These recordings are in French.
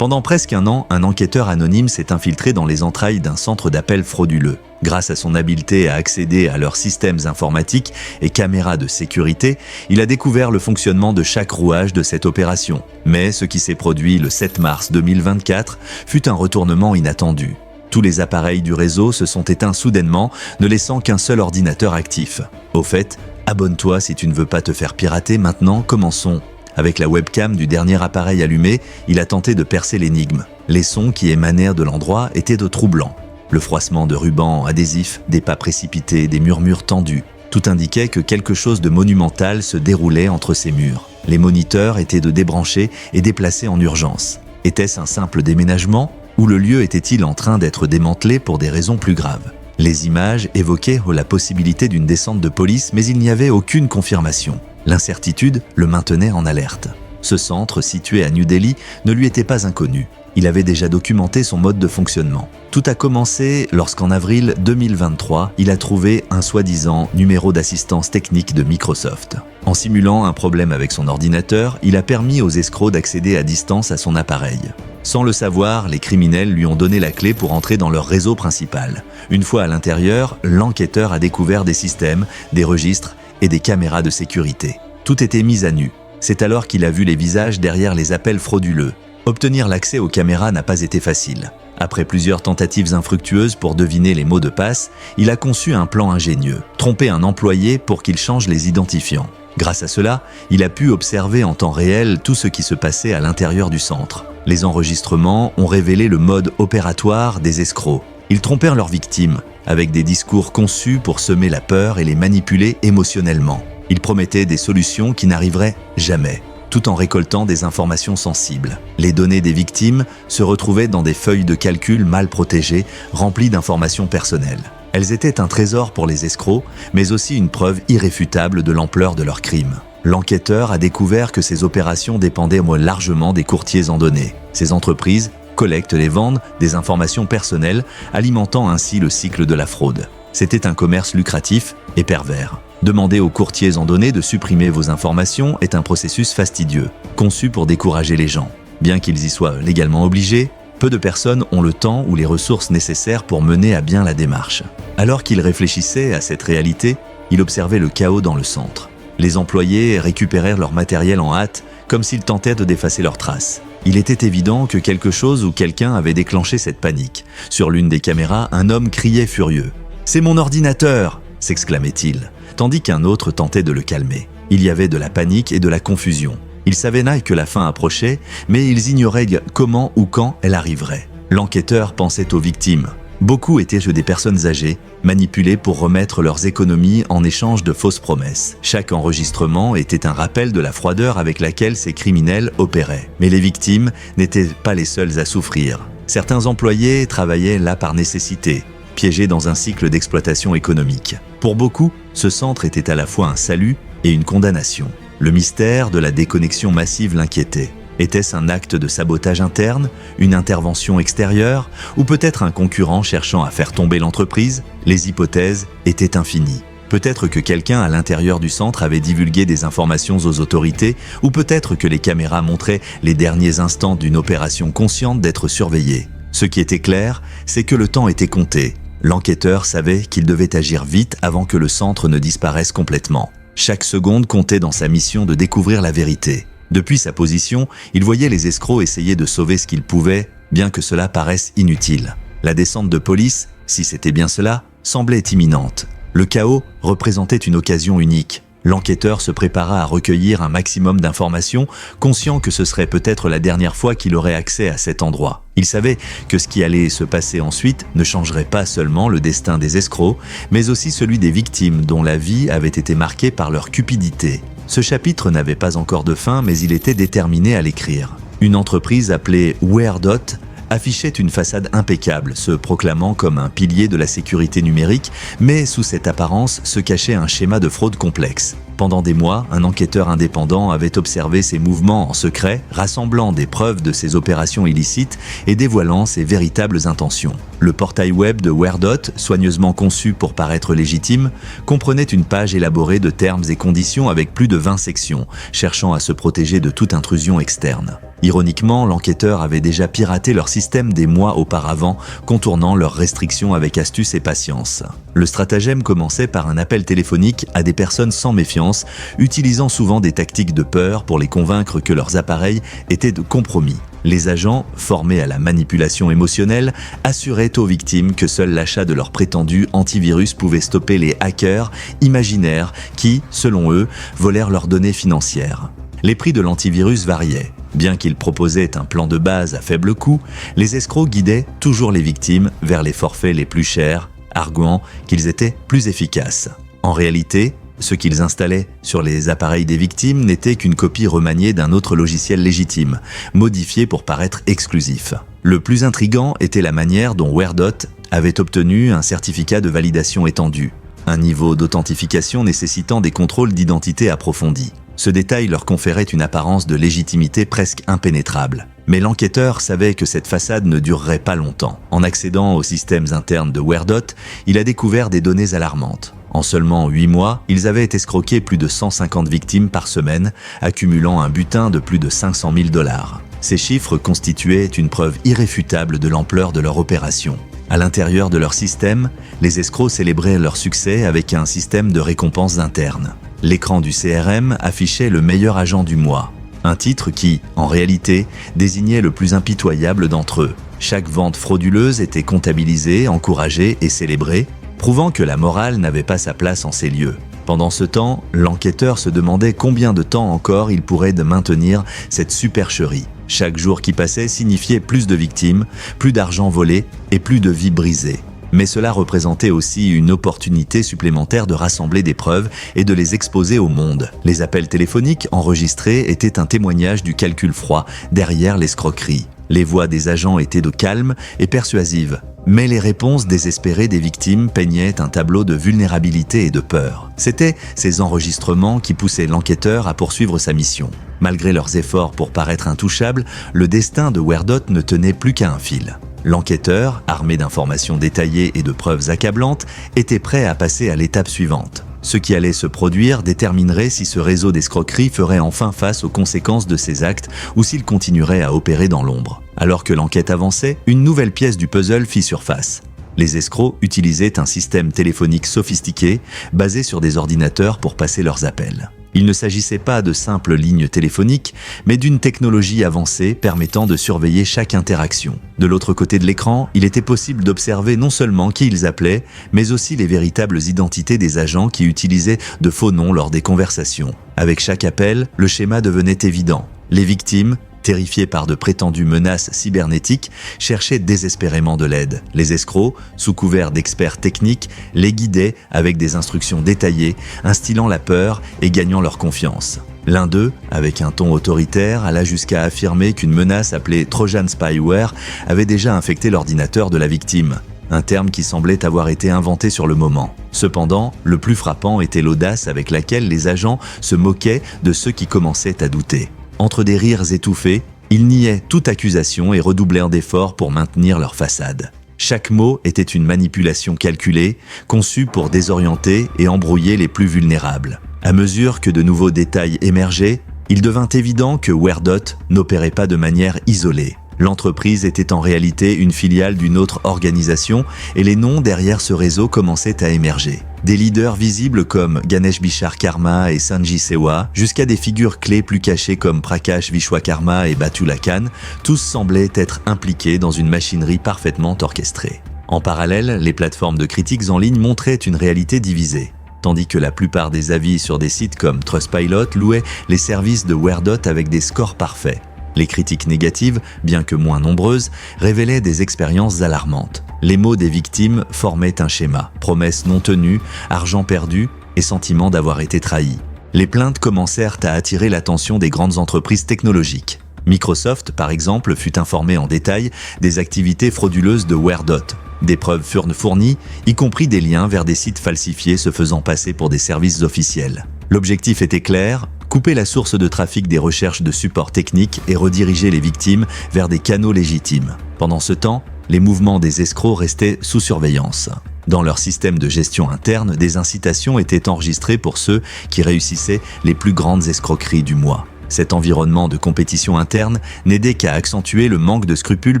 Pendant presque un an, un enquêteur anonyme s'est infiltré dans les entrailles d'un centre d'appel frauduleux. Grâce à son habileté à accéder à leurs systèmes informatiques et caméras de sécurité, il a découvert le fonctionnement de chaque rouage de cette opération. Mais ce qui s'est produit le 7 mars 2024 fut un retournement inattendu. Tous les appareils du réseau se sont éteints soudainement, ne laissant qu'un seul ordinateur actif. Au fait, abonne-toi si tu ne veux pas te faire pirater. Maintenant, commençons. Avec la webcam du dernier appareil allumé, il a tenté de percer l'énigme. Les sons qui émanèrent de l'endroit étaient de troublants. Le froissement de rubans adhésifs, des pas précipités, des murmures tendus. Tout indiquait que quelque chose de monumental se déroulait entre ces murs. Les moniteurs étaient de débrancher et déplacés en urgence. Était-ce un simple déménagement ou le lieu était-il en train d'être démantelé pour des raisons plus graves? Les images évoquaient la possibilité d'une descente de police, mais il n'y avait aucune confirmation. L'incertitude le maintenait en alerte. Ce centre, situé à New Delhi, ne lui était pas inconnu. Il avait déjà documenté son mode de fonctionnement. Tout a commencé lorsqu'en avril 2023, il a trouvé un soi-disant numéro d'assistance technique de Microsoft. En simulant un problème avec son ordinateur, il a permis aux escrocs d'accéder à distance à son appareil. Sans le savoir, les criminels lui ont donné la clé pour entrer dans leur réseau principal. Une fois à l'intérieur, l'enquêteur a découvert des systèmes, des registres et des caméras de sécurité. Tout était mis à nu. C'est alors qu'il a vu les visages derrière les appels frauduleux. Obtenir l'accès aux caméras n'a pas été facile. Après plusieurs tentatives infructueuses pour deviner les mots de passe, il a conçu un plan ingénieux, tromper un employé pour qu'il change les identifiants. Grâce à cela, il a pu observer en temps réel tout ce qui se passait à l'intérieur du centre. Les enregistrements ont révélé le mode opératoire des escrocs. Ils trompèrent leurs victimes, avec des discours conçus pour semer la peur et les manipuler émotionnellement. Ils promettaient des solutions qui n'arriveraient jamais, tout en récoltant des informations sensibles. Les données des victimes se retrouvaient dans des feuilles de calcul mal protégées, remplies d'informations personnelles. Elles étaient un trésor pour les escrocs, mais aussi une preuve irréfutable de l'ampleur de leurs crimes. L'enquêteur a découvert que ces opérations dépendaient largement des courtiers en données. Ces entreprises collectent et vendent des informations personnelles, alimentant ainsi le cycle de la fraude. C'était un commerce lucratif et pervers. Demander aux courtiers en données de supprimer vos informations est un processus fastidieux, conçu pour décourager les gens. Bien qu'ils y soient légalement obligés, peu de personnes ont le temps ou les ressources nécessaires pour mener à bien la démarche. Alors qu'il réfléchissait à cette réalité, il observait le chaos dans le centre. Les employés récupérèrent leur matériel en hâte, comme s'ils tentaient de d'effacer leurs traces. Il était évident que quelque chose ou quelqu'un avait déclenché cette panique. Sur l'une des caméras, un homme criait furieux. « C'est mon ordinateur !» s'exclamait-il, tandis qu'un autre tentait de le calmer. Il y avait de la panique et de la confusion. Ils savaient que la fin approchait, mais ils ignoraient comment ou quand elle arriverait. L'enquêteur pensait aux victimes. Beaucoup étaient des personnes âgées, manipulées pour remettre leurs économies en échange de fausses promesses. Chaque enregistrement était un rappel de la froideur avec laquelle ces criminels opéraient. Mais les victimes n'étaient pas les seules à souffrir. Certains employés travaillaient là par nécessité, piégés dans un cycle d'exploitation économique. Pour beaucoup, ce centre était à la fois un salut et une condamnation. Le mystère de la déconnexion massive l'inquiétait. Était-ce un acte de sabotage interne, une intervention extérieure, ou peut-être un concurrent cherchant à faire tomber l'entreprise? Les hypothèses étaient infinies. Peut-être que quelqu'un à l'intérieur du centre avait divulgué des informations aux autorités, ou peut-être que les caméras montraient les derniers instants d'une opération consciente d'être surveillée. Ce qui était clair, c'est que le temps était compté. L'enquêteur savait qu'il devait agir vite avant que le centre ne disparaisse complètement. Chaque seconde comptait dans sa mission de découvrir la vérité. Depuis sa position, il voyait les escrocs essayer de sauver ce qu'ils pouvaient, bien que cela paraisse inutile. La descente de police, si c'était bien cela, semblait imminente. Le chaos représentait une occasion unique. L'enquêteur se prépara à recueillir un maximum d'informations, conscient que ce serait peut-être la dernière fois qu'il aurait accès à cet endroit. Il savait que ce qui allait se passer ensuite ne changerait pas seulement le destin des escrocs, mais aussi celui des victimes dont la vie avait été marquée par leur cupidité. Ce chapitre n'avait pas encore de fin, mais il était déterminé à l'écrire. Une entreprise appelée WearDot affichait une façade impeccable, se proclamant comme un pilier de la sécurité numérique, mais sous cette apparence se cachait un schéma de fraude complexe. Pendant des mois, un enquêteur indépendant avait observé ses mouvements en secret, rassemblant des preuves de ses opérations illicites et dévoilant ses véritables intentions. Le portail web de WearDot, soigneusement conçu pour paraître légitime, comprenait une page élaborée de termes et conditions avec plus de 20 sections, cherchant à se protéger de toute intrusion externe. Ironiquement, l'enquêteur avait déjà piraté leur système des mois auparavant, contournant leurs restrictions avec astuce et patience. Le stratagème commençait par un appel téléphonique à des personnes sans méfiance, utilisant souvent des tactiques de peur pour les convaincre que leurs appareils étaient de compromis. Les agents, formés à la manipulation émotionnelle, assuraient aux victimes que seul l'achat de leur prétendu antivirus pouvait stopper les hackers imaginaires qui, selon eux, volèrent leurs données financières. Les prix de l'antivirus variaient. Bien qu'ils proposaient un plan de base à faible coût, les escrocs guidaient toujours les victimes vers les forfaits les plus chers, arguant qu'ils étaient plus efficaces. En réalité, ce qu'ils installaient sur les appareils des victimes n'était qu'une copie remaniée d'un autre logiciel légitime, modifié pour paraître exclusif. Le plus intriguant était la manière dont WearDot avait obtenu un certificat de validation étendu, un niveau d'authentification nécessitant des contrôles d'identité approfondis. Ce détail leur conférait une apparence de légitimité presque impénétrable. Mais l'enquêteur savait que cette façade ne durerait pas longtemps. En accédant aux systèmes internes de WearDot, il a découvert des données alarmantes. En seulement 8 mois, ils avaient escroqué plus de 150 victimes par semaine, accumulant un butin de plus de 500 000 $. Ces chiffres constituaient une preuve irréfutable de l'ampleur de leur opération. À l'intérieur de leur système, les escrocs célébraient leur succès avec un système de récompenses internes. L'écran du CRM affichait le meilleur agent du mois, un titre qui, en réalité, désignait le plus impitoyable d'entre eux. Chaque vente frauduleuse était comptabilisée, encouragée et célébrée, prouvant que la morale n'avait pas sa place en ces lieux. Pendant ce temps, l'enquêteur se demandait combien de temps encore il pourrait maintenir cette supercherie. Chaque jour qui passait signifiait plus de victimes, plus d'argent volé et plus de vies brisées. Mais cela représentait aussi une opportunité supplémentaire de rassembler des preuves et de les exposer au monde. Les appels téléphoniques enregistrés étaient un témoignage du calcul froid derrière l'escroquerie. Les voix des agents étaient de calme et persuasives, mais les réponses désespérées des victimes peignaient un tableau de vulnérabilité et de peur. C'étaient ces enregistrements qui poussaient l'enquêteur à poursuivre sa mission. Malgré leurs efforts pour paraître intouchables, le destin de WearDot ne tenait plus qu'à un fil. L'enquêteur, armé d'informations détaillées et de preuves accablantes, était prêt à passer à l'étape suivante. Ce qui allait se produire déterminerait si ce réseau d'escroquerie ferait enfin face aux conséquences de ses actes ou s'il continuerait à opérer dans l'ombre. Alors que l'enquête avançait, une nouvelle pièce du puzzle fit surface. Les escrocs utilisaient un système téléphonique sophistiqué basé sur des ordinateurs pour passer leurs appels. Il ne s'agissait pas de simples lignes téléphoniques, mais d'une technologie avancée permettant de surveiller chaque interaction. De l'autre côté de l'écran, il était possible d'observer non seulement qui ils appelaient, mais aussi les véritables identités des agents qui utilisaient de faux noms lors des conversations. Avec chaque appel, le schéma devenait évident. Les victimes, terrifiés par de prétendues menaces cybernétiques, cherchaient désespérément de l'aide. Les escrocs, sous couvert d'experts techniques, les guidaient avec des instructions détaillées, instillant la peur et gagnant leur confiance. L'un d'eux, avec un ton autoritaire, alla jusqu'à affirmer qu'une menace appelée Trojan Spyware avait déjà infecté l'ordinateur de la victime, un terme qui semblait avoir été inventé sur le moment. Cependant, le plus frappant était l'audace avec laquelle les agents se moquaient de ceux qui commençaient à douter. Entre des rires étouffés, ils niaient toute accusation et redoublèrent d'efforts pour maintenir leur façade. Chaque mot était une manipulation calculée, conçue pour désorienter et embrouiller les plus vulnérables. À mesure que de nouveaux détails émergeaient, il devint évident que WearDot n'opérait pas de manière isolée. L'entreprise était en réalité une filiale d'une autre organisation et les noms derrière ce réseau commençaient à émerger. Des leaders visibles comme Ganesh Bisharkarma et Sanjay Sewa, jusqu'à des figures clés plus cachées comme Prakash Vishwakarma et Batula Khan, tous semblaient être impliqués dans une machinerie parfaitement orchestrée. En parallèle, les plateformes de critiques en ligne montraient une réalité divisée. Tandis que la plupart des avis sur des sites comme Trustpilot louaient les services de WearDot avec des scores parfaits. Les critiques négatives, bien que moins nombreuses, révélaient des expériences alarmantes. Les mots des victimes formaient un schéma, promesses non tenues, argent perdu et sentiment d'avoir été trahi. Les plaintes commencèrent à attirer l'attention des grandes entreprises technologiques. Microsoft, par exemple, fut informé en détail des activités frauduleuses de WearDot. Des preuves furent fournies, y compris des liens vers des sites falsifiés se faisant passer pour des services officiels. L'objectif était clair, couper la source de trafic des recherches de support technique et rediriger les victimes vers des canaux légitimes. Pendant ce temps, les mouvements des escrocs restaient sous surveillance. Dans leur système de gestion interne, des incitations étaient enregistrées pour ceux qui réussissaient les plus grandes escroqueries du mois. Cet environnement de compétition interne n'aidait qu'à accentuer le manque de scrupules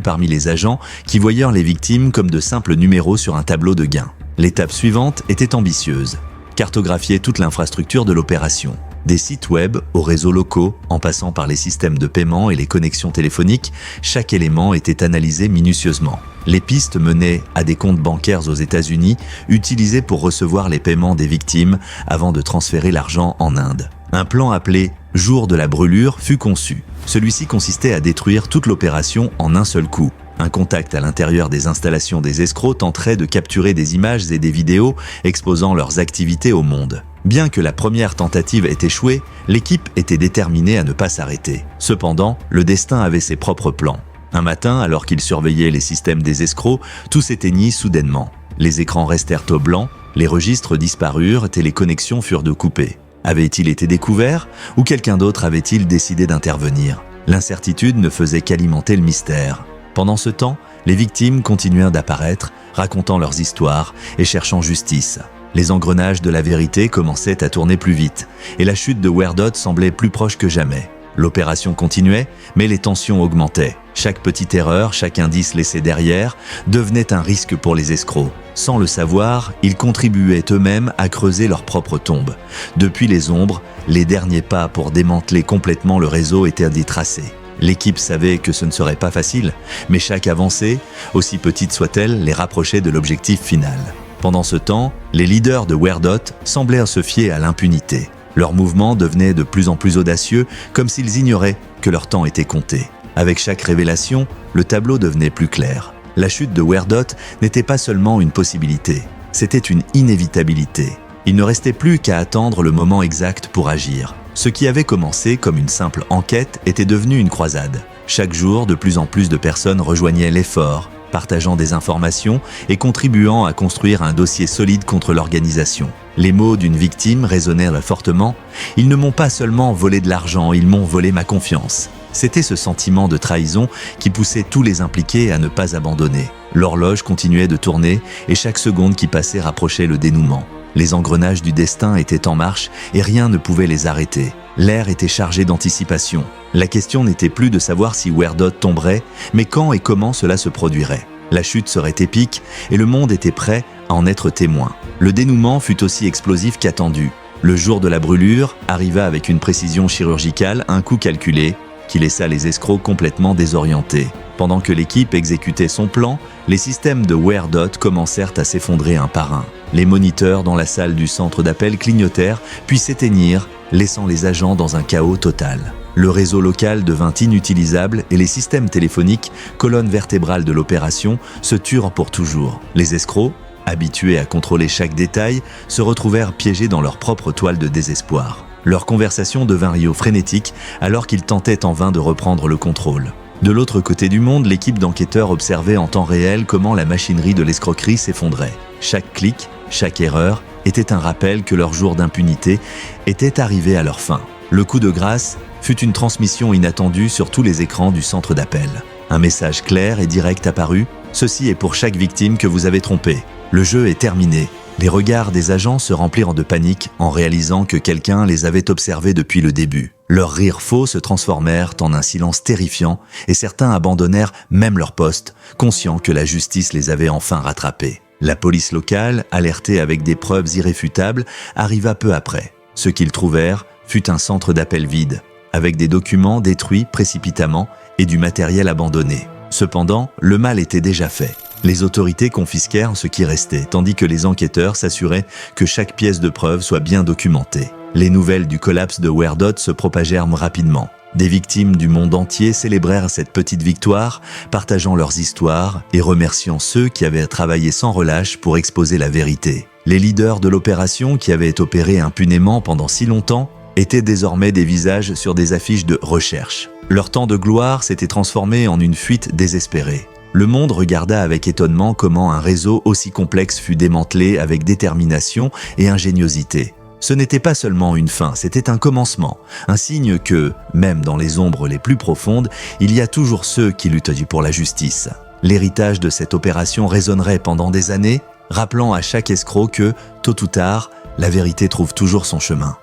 parmi les agents qui voyaient les victimes comme de simples numéros sur un tableau de gain. L'étape suivante était ambitieuse: cartographier toute l'infrastructure de l'opération. Des sites web aux réseaux locaux, en passant par les systèmes de paiement et les connexions téléphoniques, chaque élément était analysé minutieusement. Les pistes menaient à des comptes bancaires aux États-Unis, utilisés pour recevoir les paiements des victimes avant de transférer l'argent en Inde. Un plan appelé « Jour de la brûlure » fut conçu. Celui-ci consistait à détruire toute l'opération en un seul coup. Un contact à l'intérieur des installations des escrocs tenterait de capturer des images et des vidéos exposant leurs activités au monde. Bien que la première tentative ait échoué, l'équipe était déterminée à ne pas s'arrêter. Cependant, le destin avait ses propres plans. Un matin, alors qu'ils surveillaient les systèmes des escrocs, tout s'éteignit soudainement. Les écrans restèrent au blanc, les registres disparurent et les connexions furent coupées. Avait-il été découvert ou quelqu'un d'autre avait-il décidé d'intervenir? L'incertitude ne faisait qu'alimenter le mystère. Pendant ce temps, les victimes continuèrent d'apparaître, racontant leurs histoires et cherchant justice. Les engrenages de la vérité commençaient à tourner plus vite, et la chute de Werdot semblait plus proche que jamais. L'opération continuait, mais les tensions augmentaient. Chaque petite erreur, chaque indice laissé derrière, devenait un risque pour les escrocs. Sans le savoir, ils contribuaient eux-mêmes à creuser leur propre tombe. Depuis les ombres, les derniers pas pour démanteler complètement le réseau étaient détracés. L'équipe savait que ce ne serait pas facile, mais chaque avancée, aussi petite soit-elle, les rapprochait de l'objectif final. Pendant ce temps, les leaders de Werdot semblaient se fier à l'impunité. Leurs mouvements devenaient de plus en plus audacieux, comme s'ils ignoraient que leur temps était compté. Avec chaque révélation, le tableau devenait plus clair. La chute de Werdot n'était pas seulement une possibilité, c'était une inévitabilité. Il ne restait plus qu'à attendre le moment exact pour agir. Ce qui avait commencé comme une simple enquête était devenu une croisade. Chaque jour, de plus en plus de personnes rejoignaient l'effort, partageant des informations et contribuant à construire un dossier solide contre l'organisation. Les mots d'une victime résonnèrent fortement. « Ils ne m'ont pas seulement volé de l'argent, ils m'ont volé ma confiance ». C'était ce sentiment de trahison qui poussait tous les impliqués à ne pas abandonner. L'horloge continuait de tourner et chaque seconde qui passait rapprochait le dénouement. Les engrenages du destin étaient en marche et rien ne pouvait les arrêter. L'air était chargé d'anticipation. La question n'était plus de savoir si Werdot tomberait, mais quand et comment cela se produirait. La chute serait épique et le monde était prêt à en être témoin. Le dénouement fut aussi explosif qu'attendu. Le jour de la brûlure arriva avec une précision chirurgicale, un coup calculé, qui laissa les escrocs complètement désorientés. Pendant que l'équipe exécutait son plan, les systèmes de Werdot commencèrent à s'effondrer un par un. Les moniteurs dans la salle du centre d'appel clignotèrent, puis s'éteignirent, laissant les agents dans un chaos total. Le réseau local devint inutilisable et les systèmes téléphoniques, colonne vertébrale de l'opération, se turent pour toujours. Les escrocs, habitués à contrôler chaque détail, se retrouvèrent piégés dans leur propre toile de désespoir. Leur conversation devint frénétique alors qu'ils tentaient en vain de reprendre le contrôle. De l'autre côté du monde, l'équipe d'enquêteurs observait en temps réel comment la machinerie de l'escroquerie s'effondrait. Chaque clic, chaque erreur était un rappel que leur jour d'impunité était arrivé à leur fin. Le coup de grâce fut une transmission inattendue sur tous les écrans du centre d'appel. Un message clair et direct apparut: « Ceci est pour chaque victime que vous avez trompée. Le jeu est terminé. » Les regards des agents se remplirent de panique en réalisant que quelqu'un les avait observés depuis le début. Leurs rires faux se transformèrent en un silence terrifiant et certains abandonnèrent même leur poste, conscients que la justice les avait enfin rattrapés. La police locale, alertée avec des preuves irréfutables, arriva peu après. Ce qu'ils trouvèrent fut un centre d'appel vide, avec des documents détruits précipitamment et du matériel abandonné. Cependant, le mal était déjà fait. Les autorités confisquèrent ce qui restait, tandis que les enquêteurs s'assuraient que chaque pièce de preuve soit bien documentée. Les nouvelles du collapse de Werdot se propagèrent rapidement. Des victimes du monde entier célébrèrent cette petite victoire, partageant leurs histoires et remerciant ceux qui avaient travaillé sans relâche pour exposer la vérité. Les leaders de l'opération, qui avaient opéré impunément pendant si longtemps, étaient désormais des visages sur des affiches de recherche. Leur temps de gloire s'était transformé en une fuite désespérée. Le monde regarda avec étonnement comment un réseau aussi complexe fut démantelé avec détermination et ingéniosité. Ce n'était pas seulement une fin, c'était un commencement, un signe que, même dans les ombres les plus profondes, il y a toujours ceux qui luttent pour la justice. L'héritage de cette opération résonnerait pendant des années, rappelant à chaque escroc que, tôt ou tard, la vérité trouve toujours son chemin.